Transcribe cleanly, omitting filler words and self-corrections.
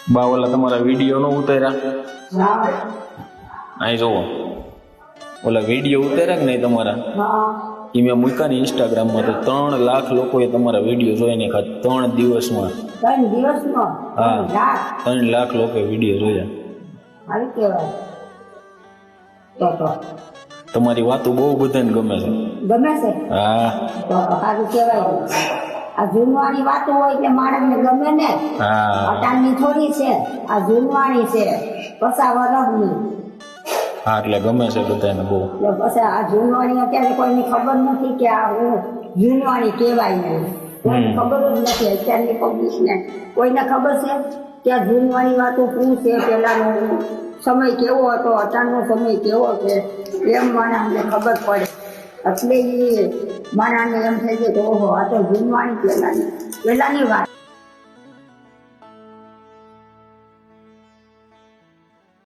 બા ઓલા તમારા વિડીયો નો ઉતાર્યા હા અહીં જોવો ઓલા વિડીયો ઉતાર્યા કે નહીં તમારા હા એ મેં મૂક્યા ને ઇન્સ્ટાગ્રામમાં તો 3 લાખ લોકોએ તમારા વિડીયો જોઈ નાખ્યા 3 દિવસમાં 3 દિવસનો હા. 3 લાખ 3 લાખ લોકોએ વિડીયો જોયા સારું કહેવાય તો તમારી વાતો બહુ બધાને ગમે છે ગમે છે હા તો સારું કહેવાય આ જૂનવાણી વાતો હોય એટલે માણસને ગમે ને હા અટાણની થોડી છે આ જૂનવાણી છે 50 વર્ષની હા એટલે ગમે છે બધાને બહુ એટલે પછી આ જૂનવાણી અત્યારે કોઈને ખબર નથી કે આ હું જૂનવાણી કહેવાય નહીં કોઈને ખબર જ નથી અત્યારની પબ્લિકને કોઈને ખબર છે કે આ જૂનવાણી વાતો શું છે પહેલાનો સમય કેવો હતો અટાણનો સમય કેવો છે એમ માણસને ખબર પડે એટલે એ માણસને એમ થઈ જાય કે ઓહો આ તો જૂનવાણી પહેલાની વાત